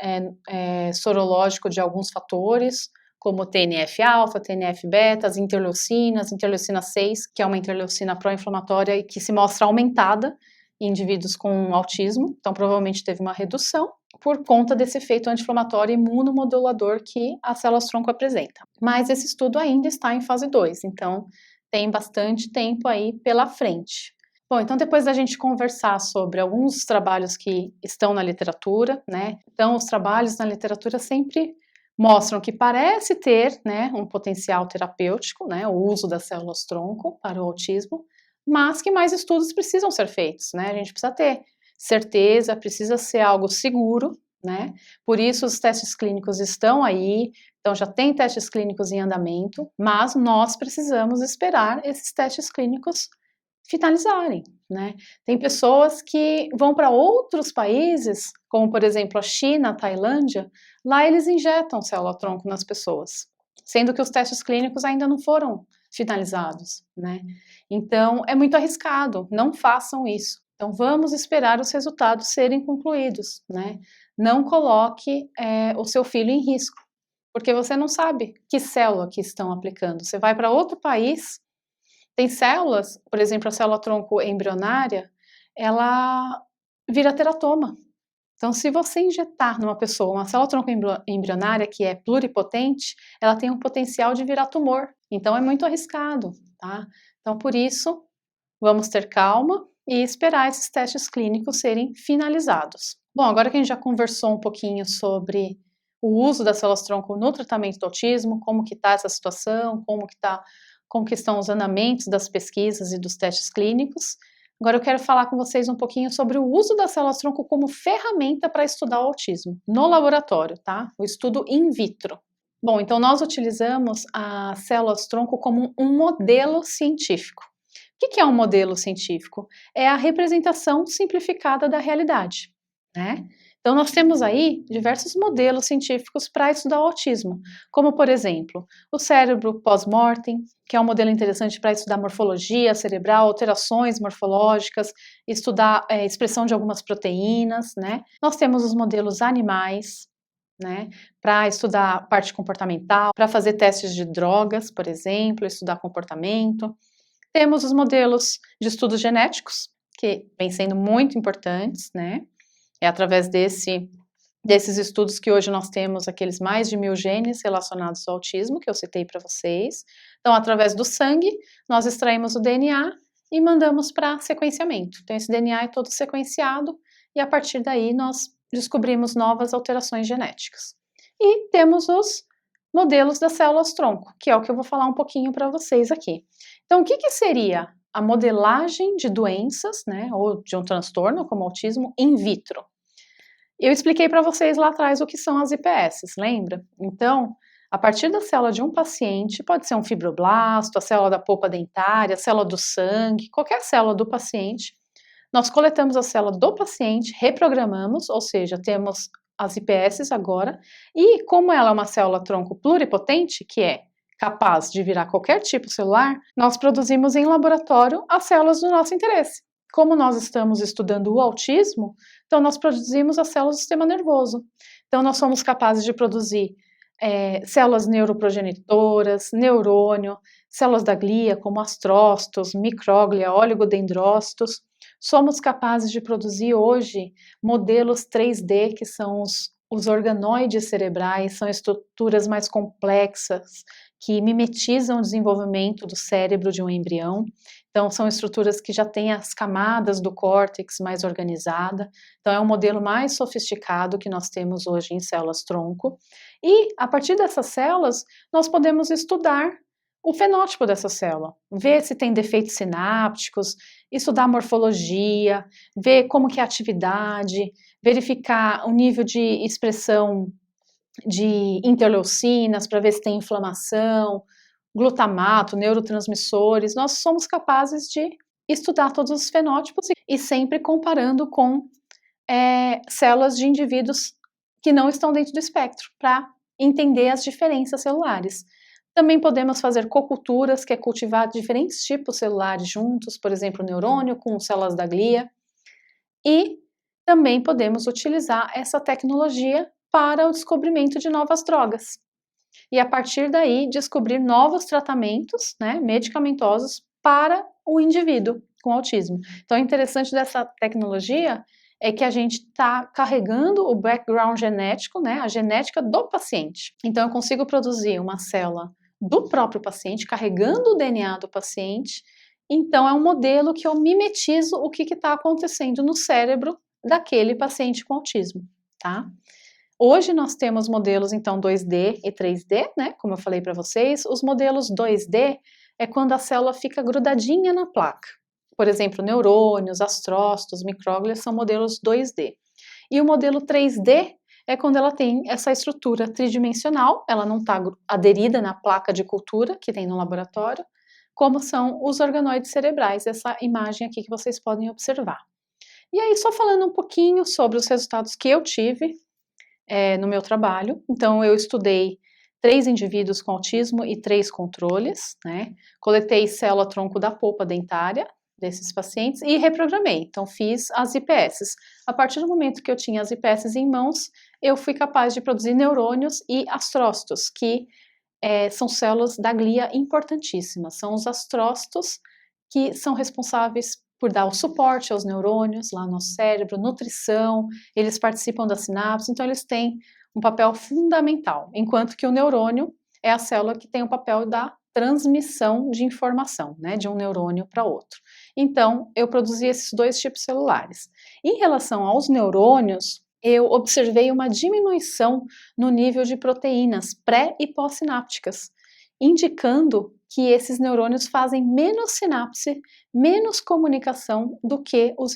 sorológicos de alguns fatores, como TNF-alfa, TNF-beta, as interleucinas, interleucina 6, que é uma interleucina pró-inflamatória e que se mostra aumentada em indivíduos com autismo, então provavelmente teve uma redução por conta desse efeito anti-inflamatório imunomodulador que a células-tronco apresenta. Mas esse estudo ainda está em fase 2, então tem bastante tempo aí pela frente. Bom, então depois da gente conversar sobre alguns trabalhos que estão na literatura, né? Então, os trabalhos na literatura sempre mostram que parece ter, né, um potencial terapêutico, né, o uso das células-tronco para o autismo, mas que mais estudos precisam ser feitos, né? A gente precisa ter certeza, precisa ser algo seguro, né? Por isso os testes clínicos estão aí, então já tem testes clínicos em andamento, mas nós precisamos esperar esses testes clínicos finalizarem, né? Tem pessoas que vão para outros países, como por exemplo a China, a Tailândia, lá eles injetam célula-tronco nas pessoas, sendo que os testes clínicos ainda não foram finalizados, né? Então é muito arriscado, não façam isso. Então vamos esperar os resultados serem concluídos, né? Não coloque o seu filho em risco, porque você não sabe que célula que estão aplicando. Você vai para outro país, tem células, por exemplo, a célula-tronco embrionária, ela vira teratoma. Então, se você injetar numa pessoa uma célula-tronco embrionária que é pluripotente, ela tem um potencial de virar tumor. Então, é muito arriscado, tá? Então, por isso, vamos ter calma e esperar esses testes clínicos serem finalizados. Bom, agora que a gente já conversou um pouquinho sobre o uso das células-tronco no tratamento do autismo, como que está essa situação, como que estão os andamentos das pesquisas e dos testes clínicos, agora eu quero falar com vocês um pouquinho sobre o uso das células-tronco como ferramenta para estudar o autismo no laboratório, tá? O estudo in vitro. Bom, então nós utilizamos as células-tronco como um modelo científico. O que é um modelo científico? É a representação simplificada da realidade, né? Então nós temos aí diversos modelos científicos para estudar o autismo, como por exemplo, o cérebro pós-mortem, que é um modelo interessante para estudar morfologia cerebral, alterações morfológicas, estudar expressão de algumas proteínas, né? Nós temos os modelos animais, né, para estudar parte comportamental, para fazer testes de drogas, por exemplo, estudar comportamento. Temos os modelos de estudos genéticos, que vêm sendo muito importantes, né? É através desses estudos que hoje nós temos aqueles mais de 1000 genes relacionados ao autismo, que eu citei para vocês. Então, através do sangue, nós extraímos o DNA e mandamos para sequenciamento. Então, esse DNA é todo sequenciado e a partir daí nós descobrimos novas alterações genéticas. E temos os modelos das células-tronco, que é o que eu vou falar um pouquinho para vocês aqui. Então, o que seria a modelagem de doenças, né, ou de um transtorno como autismo in vitro? Eu expliquei para vocês lá atrás o que são as IPS, lembra? Então, a partir da célula de um paciente, pode ser um fibroblasto, a célula da polpa dentária, a célula do sangue, qualquer célula do paciente, nós coletamos a célula do paciente, reprogramamos, ou seja, temos as IPS agora, e como ela é uma célula-tronco pluripotente, que é capaz de virar qualquer tipo celular, nós produzimos em laboratório as células do nosso interesse. Como nós estamos estudando o autismo, então nós produzimos as células do sistema nervoso. Então nós somos capazes de produzir células neuroprogenitoras, neurônio, células da glia, como astrócitos, micróglia, oligodendrócitos. Somos capazes de produzir hoje modelos 3D, que são os organoides cerebrais, são estruturas mais complexas, que mimetizam o desenvolvimento do cérebro de um embrião. Então, são estruturas que já têm as camadas do córtex mais organizada. Então, é um modelo mais sofisticado que nós temos hoje em células-tronco. E, a partir dessas células, nós podemos estudar o fenótipo dessa célula, ver se tem defeitos sinápticos, estudar morfologia, ver como que é a atividade, verificar o nível de expressão de interleucinas para ver se tem inflamação, glutamato, neurotransmissores. Nós somos capazes de estudar todos os fenótipos e sempre comparando com células de indivíduos que não estão dentro do espectro, para entender as diferenças celulares. Também podemos fazer coculturas, que é cultivar diferentes tipos celulares juntos, por exemplo, neurônio com células da glia. E também podemos utilizar essa tecnologia para o descobrimento de novas drogas. E a partir daí descobrir novos tratamentos, né, medicamentosos para o indivíduo com autismo. Então, o interessante dessa tecnologia é que a gente está carregando o background genético, né, a genética do paciente. Então, eu consigo produzir uma célula do próprio paciente, carregando o DNA do paciente. Então, é um modelo que eu mimetizo o que está acontecendo no cérebro daquele paciente com autismo, tá? Hoje nós temos modelos, então, 2D e 3D, né, como eu falei para vocês. Os modelos 2D é quando a célula fica grudadinha na placa. Por exemplo, neurônios, astrócitos, micróglias são modelos 2D. E o modelo 3D é quando ela tem essa estrutura tridimensional, ela não está aderida na placa de cultura que tem no laboratório, como são os organoides cerebrais, essa imagem aqui que vocês podem observar. E aí, só falando um pouquinho sobre os resultados que eu tive no meu trabalho. Então, eu estudei 3 indivíduos com autismo e 3 controles, né? Coletei célula-tronco da polpa dentária desses pacientes e reprogramei. Então, fiz as IPSs. A partir do momento que eu tinha as IPSs em mãos, eu fui capaz de produzir neurônios e astrócitos, que são células da glia importantíssimas. São os astrócitos que são responsáveis por dar o suporte aos neurônios lá no cérebro, nutrição, eles participam da sinapse, então eles têm um papel fundamental, enquanto que o neurônio é a célula que tem o papel da transmissão de informação, né, de um neurônio para outro. Então, eu produzi esses 2 tipos celulares. Em relação aos neurônios, eu observei uma diminuição no nível de proteínas pré e pós-sinápticas, indicando que esses neurônios fazem menos sinapse, menos comunicação do que os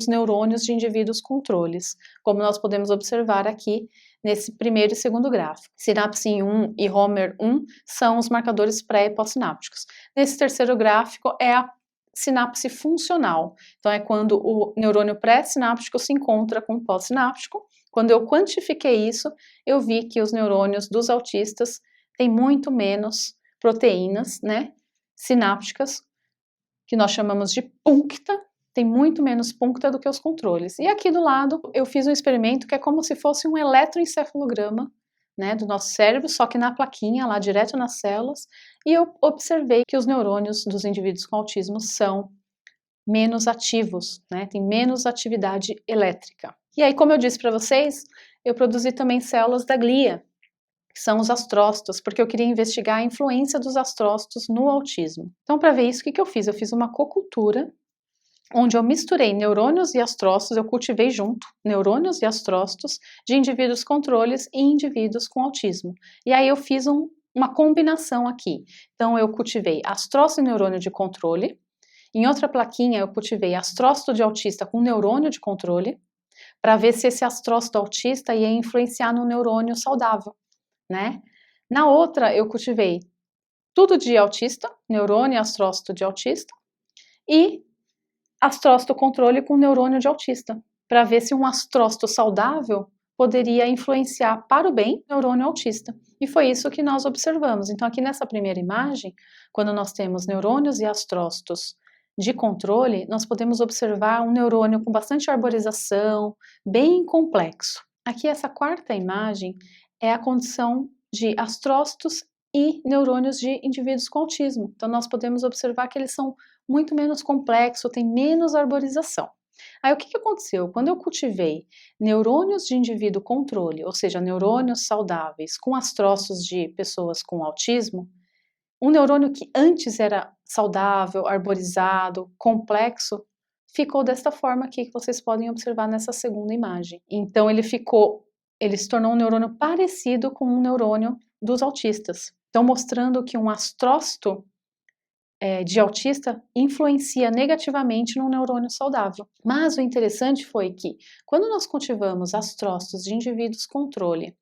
neurônios de indivíduos controles, como nós podemos observar aqui nesse primeiro e segundo gráfico. Sinapse 1 e Homer 1 são os marcadores pré e pós-sinápticos. Nesse terceiro gráfico é a sinapse funcional. Então, é quando o neurônio pré-sináptico se encontra com o pós-sináptico. Quando eu quantifiquei isso, eu vi que os neurônios dos autistas têm muito menos proteínas, né, sinápticas, que nós chamamos de puncta, tem muito menos puncta do que os controles. E aqui do lado, eu fiz um experimento que é como se fosse um eletroencefalograma, né, do nosso cérebro, só que na plaquinha, lá direto nas células, e eu observei que os neurônios dos indivíduos com autismo são menos ativos, né, tem menos atividade elétrica. E aí, como eu disse para vocês, eu produzi também células da glia, que são os astrócitos, porque eu queria investigar a influência dos astrócitos no autismo. Então, para ver isso, o que eu fiz? Eu fiz uma cocultura, onde eu misturei neurônios e astrócitos, eu cultivei junto neurônios e astrócitos de indivíduos controles e indivíduos com autismo. E aí eu fiz uma combinação aqui. Então eu cultivei astrócito e neurônio de controle. Em outra plaquinha eu cultivei astrócito de autista com neurônio de controle, para ver se esse astrócito autista ia influenciar no neurônio saudável, né? Na outra eu cultivei tudo de autista, neurônio e astrócito de autista, e astrócito controle com neurônio de autista, para ver se um astrócito saudável poderia influenciar para o bem o neurônio autista. E foi isso que nós observamos. Então, aqui nessa primeira imagem, quando nós temos neurônios e astrócitos de controle, nós podemos observar um neurônio com bastante arborização, bem complexo. Aqui, essa quarta imagem é a condição de astrócitos e neurônios de indivíduos com autismo. Então, nós podemos observar que eles são muito menos complexos, tem menos arborização. Aí, o que aconteceu? Quando eu cultivei neurônios de indivíduo controle, ou seja, neurônios saudáveis com astrócitos de pessoas com autismo, um neurônio que antes era saudável, arborizado, complexo, ficou desta forma aqui que vocês podem observar nessa segunda imagem. Então, ele se tornou um neurônio parecido com um neurônio dos autistas. Então, mostrando que um astrócito de autista influencia negativamente no neurônio saudável. Mas o interessante foi que, quando nós cultivamos astrócitos de indivíduos controle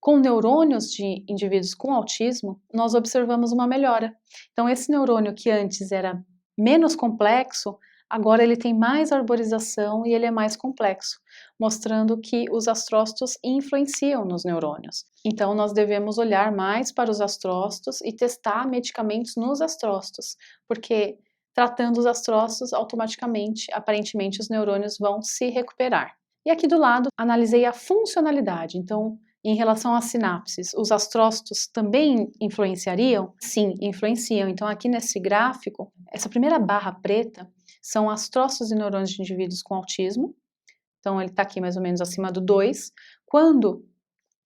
com neurônios de indivíduos com autismo, nós observamos uma melhora. Então, esse neurônio que antes era menos complexo, agora ele tem mais arborização e ele é mais complexo, mostrando que os astrócitos influenciam nos neurônios. Então, nós devemos olhar mais para os astrócitos e testar medicamentos nos astrócitos, porque tratando os astrócitos, automaticamente, aparentemente, os neurônios vão se recuperar. E aqui do lado, analisei a funcionalidade. Então, em relação às sinapses, os astrócitos também influenciariam? Sim, influenciam. Então, aqui nesse gráfico, essa primeira barra preta são astrócitos e neurônios de indivíduos com autismo. Então, ele está aqui mais ou menos acima do 2. Quando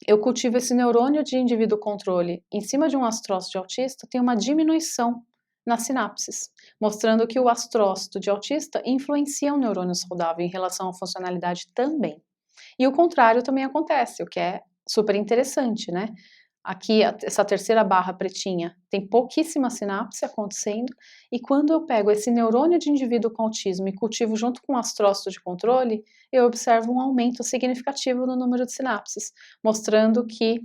eu cultivo esse neurônio de indivíduo controle em cima de um astrócito de autista, tem uma diminuição nas sinapses, mostrando que o astrócito de autista influencia o neurônio saudável em relação à funcionalidade também. E o contrário também acontece, o que é super interessante, né? Aqui, essa terceira barra pretinha tem pouquíssima sinapse acontecendo, e quando eu pego esse neurônio de indivíduo com autismo e cultivo junto com o astrócito de controle, eu observo um aumento significativo no número de sinapses, mostrando que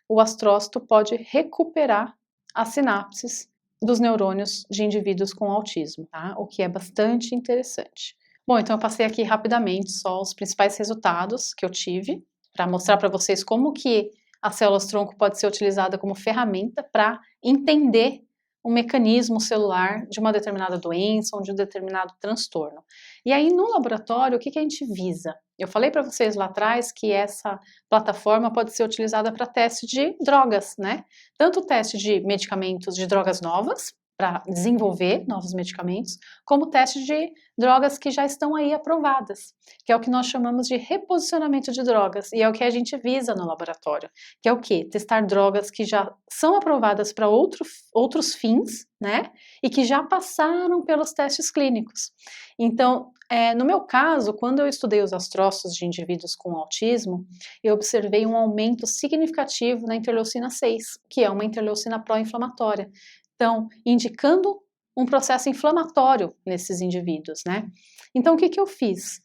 o astrócito pode recuperar as sinapses dos neurônios de indivíduos com autismo, tá? O que é bastante interessante. Bom, então eu passei aqui rapidamente só os principais resultados que eu tive, para mostrar para vocês como que a células-tronco pode ser utilizada como ferramenta para entender o mecanismo celular de uma determinada doença ou de um determinado transtorno. E aí no laboratório, o que a gente visa? Eu falei para vocês lá atrás que essa plataforma pode ser utilizada para teste de drogas, né? Tanto teste de medicamentos de drogas novas, para desenvolver novos medicamentos, como teste de drogas que já estão aí aprovadas, que é o que nós chamamos de reposicionamento de drogas, e é o que a gente visa no laboratório, que é o quê? Testar drogas que já são aprovadas para outros fins, né? E que já passaram pelos testes clínicos. Então, no meu caso, quando eu estudei os astrócitos de indivíduos com autismo, eu observei um aumento significativo na interleucina 6, que é uma interleucina pró-inflamatória. Então, indicando um processo inflamatório nesses indivíduos, né? Então, o que eu fiz?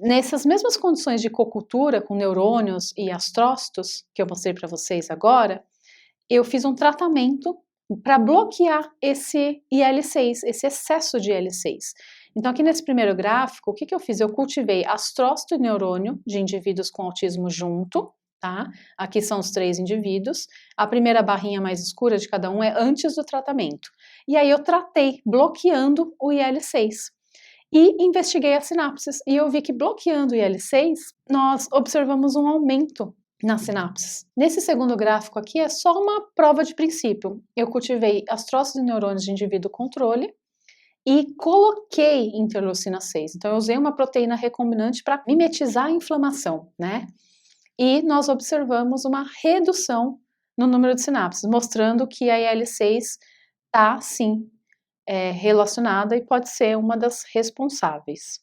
Nessas mesmas condições de cocultura com neurônios e astrócitos, que eu mostrei para vocês agora, eu fiz um tratamento para bloquear esse IL-6, esse excesso de IL-6. Então, aqui nesse primeiro gráfico, o que eu fiz? Eu cultivei astrócito e neurônio de indivíduos com autismo junto, tá? Aqui são os 3 indivíduos. A primeira barrinha mais escura de cada um é antes do tratamento. E aí eu tratei, bloqueando o IL-6. E investiguei as sinapses. E eu vi que bloqueando o IL-6, nós observamos um aumento nas sinapses. Nesse segundo gráfico aqui é só uma prova de princípio. Eu cultivei astrócitos e neurônios de indivíduo controle e coloquei interleucina 6. Então eu usei uma proteína recombinante para mimetizar a inflamação, né? E nós observamos uma redução no número de sinapses, mostrando que a IL-6 está, sim, relacionada e pode ser uma das responsáveis.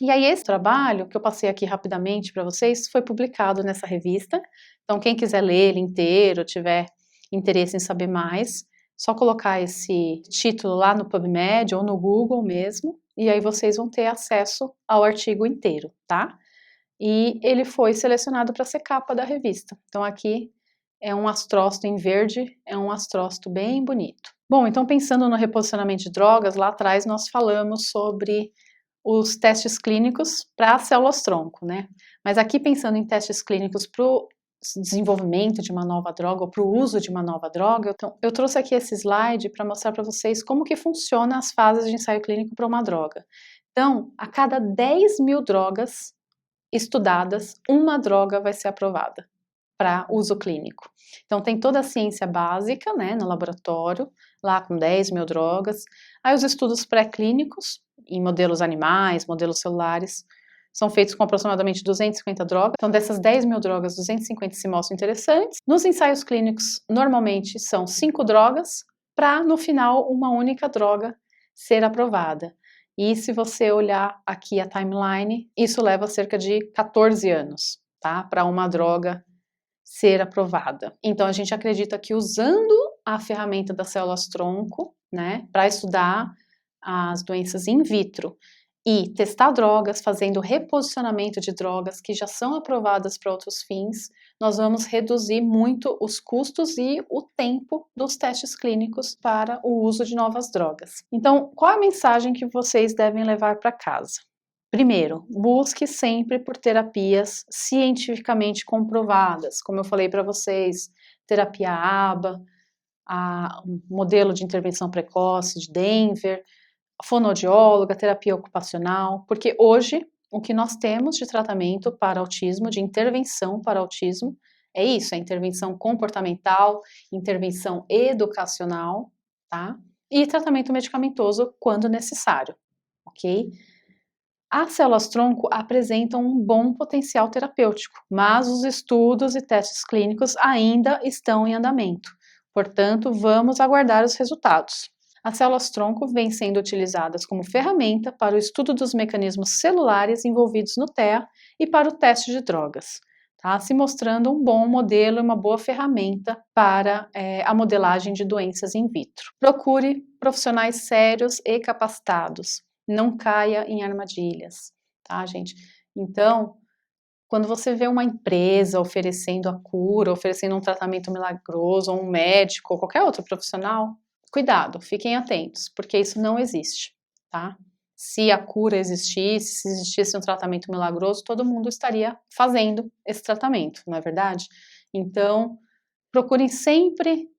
E aí esse trabalho, que eu passei aqui rapidamente para vocês, foi publicado nessa revista. Então quem quiser ler ele inteiro, tiver interesse em saber mais, só colocar esse título lá no PubMed ou no Google mesmo, e aí vocês vão ter acesso ao artigo inteiro, tá? E ele foi selecionado para ser capa da revista. Então aqui é um astrócito em verde, é um astrócito bem bonito. Bom, então pensando no reposicionamento de drogas, lá atrás nós falamos sobre os testes clínicos para células-tronco, né? Mas aqui pensando em testes clínicos para o desenvolvimento de uma nova droga ou para o uso de uma nova droga, então, eu trouxe aqui esse slide para mostrar para vocês como que funciona as fases de ensaio clínico para uma droga. Então, a cada 10 mil drogas estudadas, uma droga vai ser aprovada para uso clínico. Então tem toda a ciência básica, né, no laboratório, lá com 10 mil drogas, aí os estudos pré-clínicos, em modelos animais, modelos celulares, são feitos com aproximadamente 250 drogas, então dessas 10 mil drogas, 250 se mostram interessantes. Nos ensaios clínicos, normalmente são 5 drogas, para no final uma única droga ser aprovada. E se você olhar aqui a timeline, isso leva cerca de 14 anos, tá? Para uma droga ser aprovada. Então a gente acredita que usando a ferramenta das células-tronco, né, para estudar as doenças in vitro e testar drogas, fazendo reposicionamento de drogas que já são aprovadas para outros fins, nós vamos reduzir muito os custos e o tempo dos testes clínicos para o uso de novas drogas. Então, qual a mensagem que vocês devem levar para casa? Primeiro, busque sempre por terapias cientificamente comprovadas, como eu falei para vocês, terapia ABA, o modelo de intervenção precoce de Denver, fonoaudióloga, terapia ocupacional, porque hoje o que nós temos de tratamento para autismo, de intervenção para autismo, é isso, é intervenção comportamental, intervenção educacional, tá? E tratamento medicamentoso quando necessário, ok? As células-tronco apresentam um bom potencial terapêutico, mas os estudos e testes clínicos ainda estão em andamento. Portanto, vamos aguardar os resultados. As células-tronco vêm sendo utilizadas como ferramenta para o estudo dos mecanismos celulares envolvidos no TEA e para o teste de drogas, tá? Se mostrando um bom modelo e uma boa ferramenta para a modelagem de doenças in vitro. Procure profissionais sérios e capacitados. Não caia em armadilhas, tá, gente? Então, quando você vê uma empresa oferecendo a cura, oferecendo um tratamento milagroso, ou um médico, ou qualquer outro profissional, cuidado, fiquem atentos, porque isso não existe, tá? Se a cura existisse, se existisse um tratamento milagroso, todo mundo estaria fazendo esse tratamento, não é verdade? Então, procurem sempre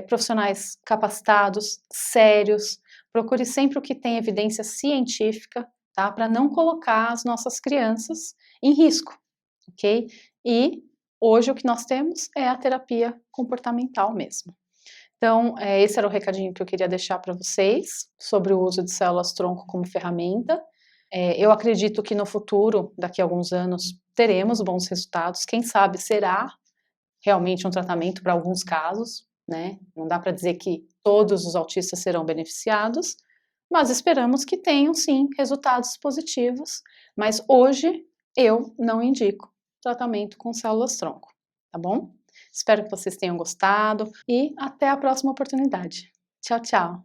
profissionais capacitados, sérios, procure sempre o que tem evidência científica, tá? Para não colocar as nossas crianças em risco, ok? E hoje o que nós temos é a terapia comportamental mesmo. Então, esse era o recadinho que eu queria deixar para vocês sobre o uso de células-tronco como ferramenta. Eu acredito que no futuro, daqui a alguns anos, teremos bons resultados. Quem sabe será realmente um tratamento para alguns casos, né? Não dá para dizer que todos os autistas serão beneficiados, mas esperamos que tenham sim resultados positivos. Mas hoje eu não indico tratamento com células-tronco, tá bom? Espero que vocês tenham gostado e até a próxima oportunidade. Tchau, tchau!